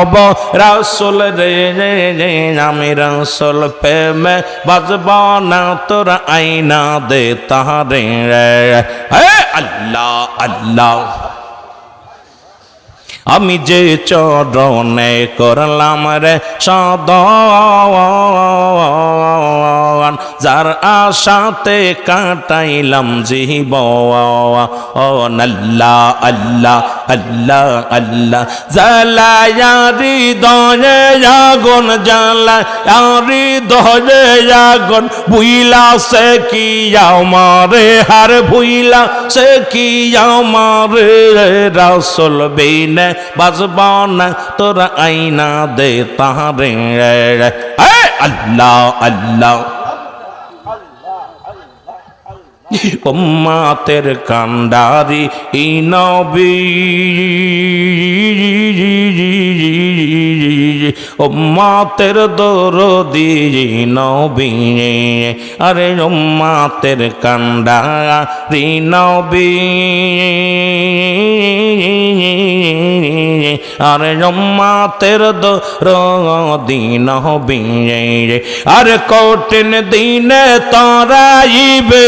হব রাসূল রে আমি রাসূল প্রেমে বাজব না তোর আইনা দে তাহারে হে আল্লাহ আল্লাহ আমি যে চরণে করলাম রে সাধন যার আশাতে কাটাইলাম জীবন আল্লাহ আল্লাহ আল্লাহ আল্লাহ জ্বালায়া হৃদয়ে আগুন জ্বালায়া হৃদয়ে আগুন ভুইলা সে কি আমারে হার ভুইলা সে কি আমারে রাসূল বিনে বাজব না তোর আইনা দে তাহারে আল্লাহ আল্লাহ উম্মতের কান্ডারি ই নবী উম্মতের দরদি নবী আরে উম্মতের কান্ডারি নবী আরে উম্মতের দরদি নবী আরে কঠিন দিনে তরাইবে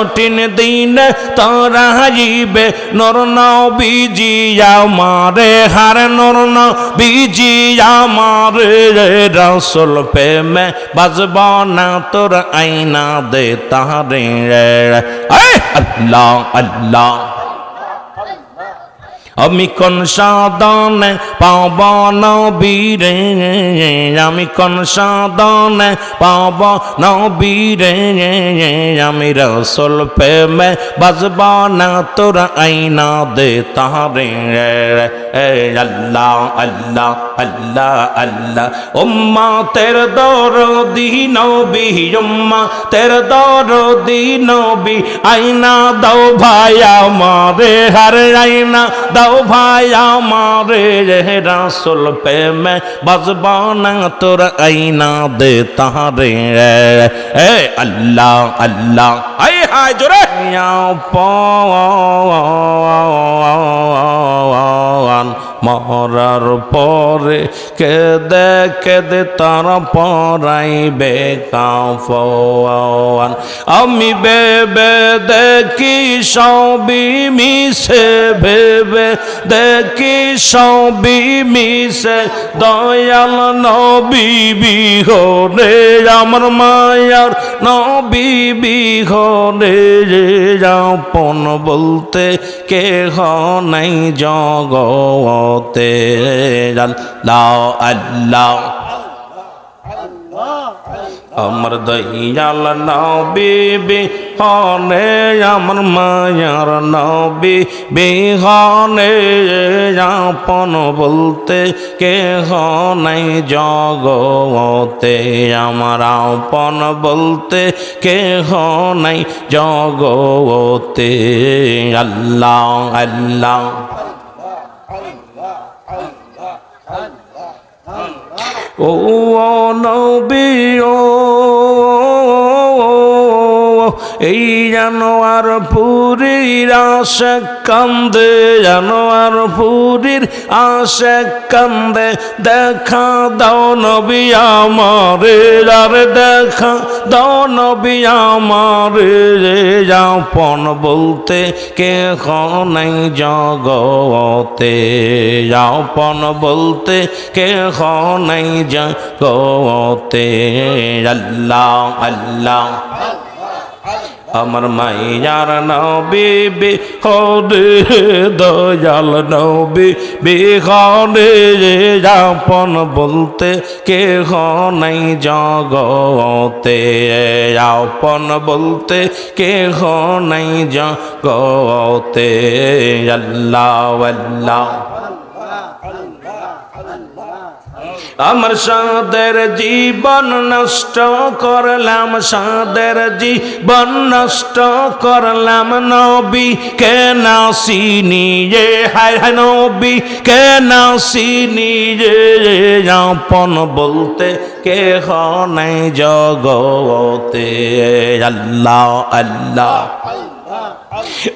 কঠিন দিনে তরাইবে নর নবীজি আমারে হার নর নবীজি আমারে রাসূল প্রেমে বাজব না তোর আইনা দে তাহারে আল্লাহ আল্লাহ আমি কোন সাধনে পাব নবীরে আমি কোন সাধনে পাব নবীরে আমি রাসূল প্রেমে বাজব না তোর আইনা দে তাহারে আল্লাহ আল্লাহ আল্লাহ আল্লাহ উম্মতের দরদি নবী উম্মতের দরদি নবী আইনা দাও ভাই আমারে হার আইনা দাও ভাই আমারে রাসূল প্রেমে বাজব না তোর আইনা দে তাহারে আল্লাহ আল্লাহ আই হায় জোরে মরার পরে কেদে কেদে তার পরাইবে কাফন আমি বেবে দেখি সবই মিশে ভেবে দেখি সবই মিশে দয়াল নবী বিহনে আমার মায়ার নবী বিহনে আপন বলতে কেহ নাই জগতে আল্লাহ আল্লাহ আমার দয়াল নবী বিহনে আমার মায়ার নবী বিহনে আপন বলতে কেহ নাই জগতে আমার আপন বলতে কেহ নাই জগতে আল্লাহ আল্লাহ ও নবী ও এই জানোয়ার পুরীর আশে কান্দে জানোয়ার পুরীর আশে কান্দে দেখা দাও নবী আমারে আর দেখা দাও নবী আমারে আপন বলতে কেহ নাই জগতে আপন বলতে কেহ নাই জগতে আল্লাহ আল্লাহ আমার মাইয়ার নবী বিহনে দয়াল নবী বিহনে আপন বলতে কেহ নাই জগতে আপন বলতে কেহ নাই জগতে আল্লাহ আল্লাহ আমার সাদের জীবন নষ্ট করলাম সাদের জীবন নষ্ট করলাম নবী কে নাসিনি হায় হায় নবী কে নাসিনি আপন বলতে কেহ নাই জগতে আল্লাহ আল্লাহ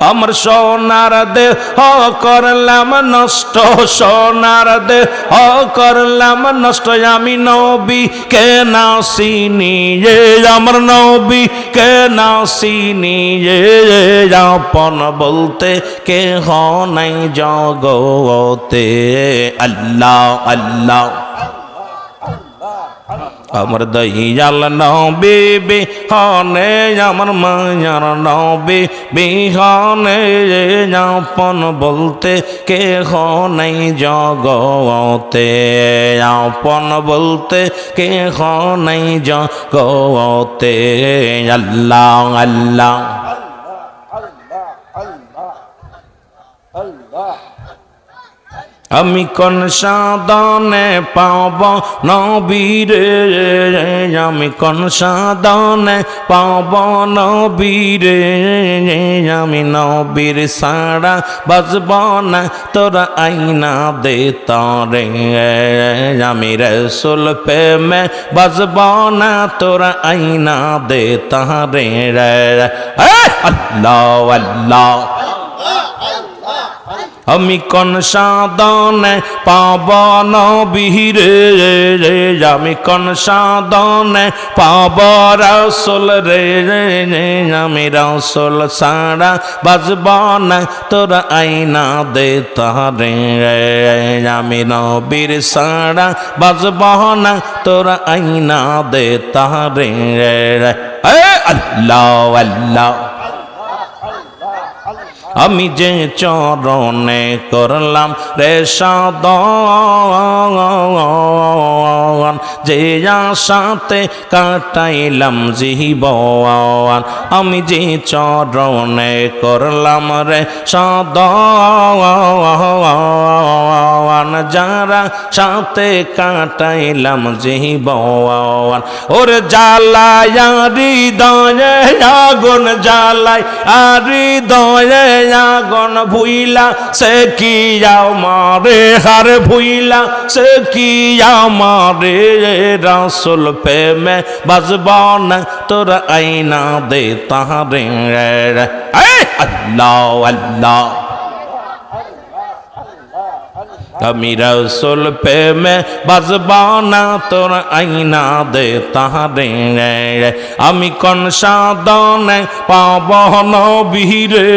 আমার সোনার দেহ করলাম নষ্ট, সোনার দেহ করলাম নষ্ট, আমি নবী কে না চিনি, আমার নবী কে না চিনি, আপন বলতে কেহ নাই জগতে। আল্লাহ আল্লাহ আমার দয়াল নবী বিহনে, আমার মায়ার নবী বিহনে, আপন বলতে কেহ নাই জগতে, আপন বলতে কেহ নাই জগতে। আল্লাহ আল্লাহ আমি কোন সাধনে পাব নবীরে, আমি কোন সাধনে পাব নবীরে, আমি নবীর সাড়া বাজব না তোরা আইনা দে তরে, আমি রসুল প্রেমে বাজব না তোরা আইনা দে তারে। আল্লাহ আল্লাহ আমি কোন সাধনে পাব নবীরে, আমি কোন সাধনে পাব রাসূল রে, আমি রাসূল সারা বাজব না তোরা আইনা দে তারে, আমি নবীর সারা বাজব না তোরা আইনা দে তারে। আল্লাহ আল্লাহ আমি যে চরণে করলাম রে সাধন, যে আশাতে কাটাইলাম জীবন, আমি যে চরণে করলাম রে সাধন, যারা সাথে কাটাইলাম জীবন, ওর জ্বালায় হৃদয়ে আগুন, জ্বালায় হৃদয়ে আগুন, ভুইলা সে কি আমারে হার, ভুইলা সে কি আমারে, রাসূল প্রেমে বাজব না তোরা আইনা দে তাহারে। আল্লাহ আল্লাহ আমি রাসূল প্রেমে বাজব না তোর আইনা দে তাহারে, আমি কোন সাধনে পাব নবীরে,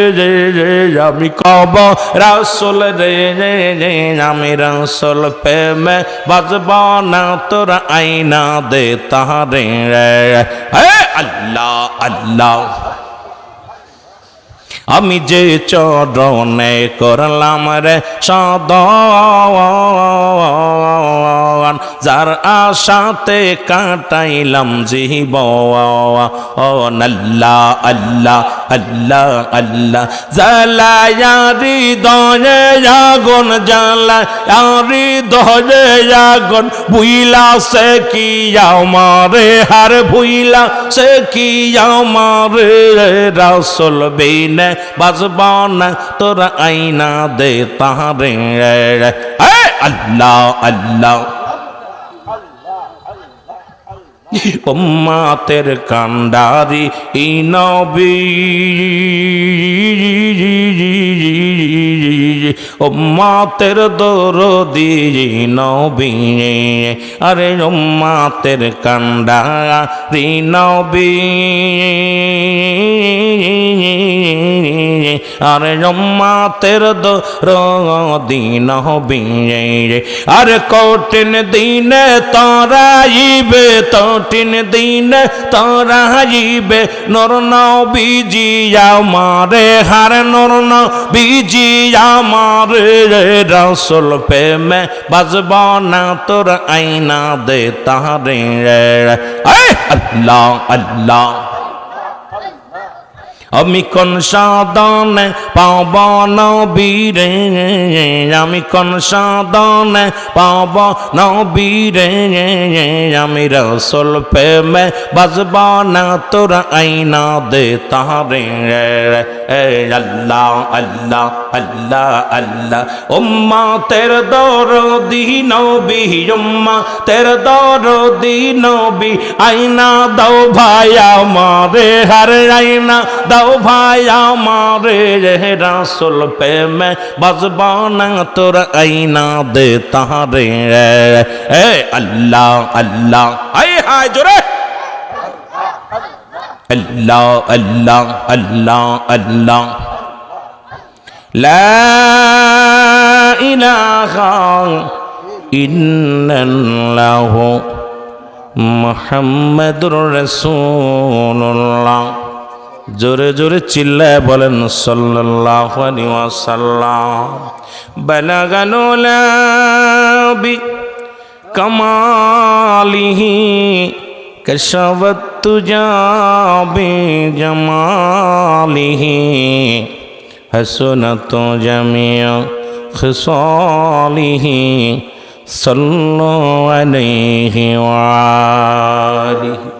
আমি কব রাসূল রে, আমি রাসূল প্রেমে বাজব না তোর আইনা দে তাহারে। আল্লাহ আল্লাহ আমি যে চরণে করলাম রে সাধন, যার আশাতে কাটাইলাম জীবন, আল্লাহ আল্লাহ আল্লাহ আল্লাহ। জ্বালায় হৃদয়ে আগুন, জ্বালায় হৃদয়ে আগুন, ভুইলা সে কি আমারে হার, ভুইলা সে কি আমারে, রাসূল বিনে বাজব না তোরা আইনা দে তাহারে। আল্লাহ আল্লাহ উম্মতের কান্ডারি ই নবী, উম্মতের দরদি নবী, আরে উম্মতের কান্ডারি নবী, আরে উম্মতের দরদি নবী, আরে কঠিন দিনে তোরাইবে, কঠিন দিনে তোরাইবে, নূর নবীজি আমারে হার, নূর নবীজি আমারে, রাসূল প্রেমে বাজব না তোর আইনা দে তাহারে। আল্লাহ আল্লাহ আমি কোন সাধনে পাব নবীরে, আমি কোন সাধনে পাব নবীরে, আমি রাসূল প্রেমে বাজব না তোর আইনা দে তাহারে। আল্লাহ আল্লাহ আল্লাহ আল্লাহ উম্মতের দরদি নবী, উম্মতের দরদি নবী, আইনা দাও ভাই আমারে হার, আইনা দাও ভাই আমারে রাসূল প্রেমে বাজবা না তোর আইনা দে তাহারে এ আল্লাহ আল্লাহ আয় হায় জোরে আল্লাহ আল্লাহ আল্লাহ আল্লাহ লা ইলাহা ইল্লাল্লাহু মুহাম্মাদুর রাসূলুল্লাহ জোরে জোরে চিল্লায় বলেন সাল্লাল্লাহু আলাইহি ওয়াসাল্লাম বালাগানুল বি কামালিহি কশাওয়াত তুজা বি জামালিহি হাসনাত জামিয়া খিসালিহি সাল্লাল্লাহু আলাইহি ওয়া আলিহি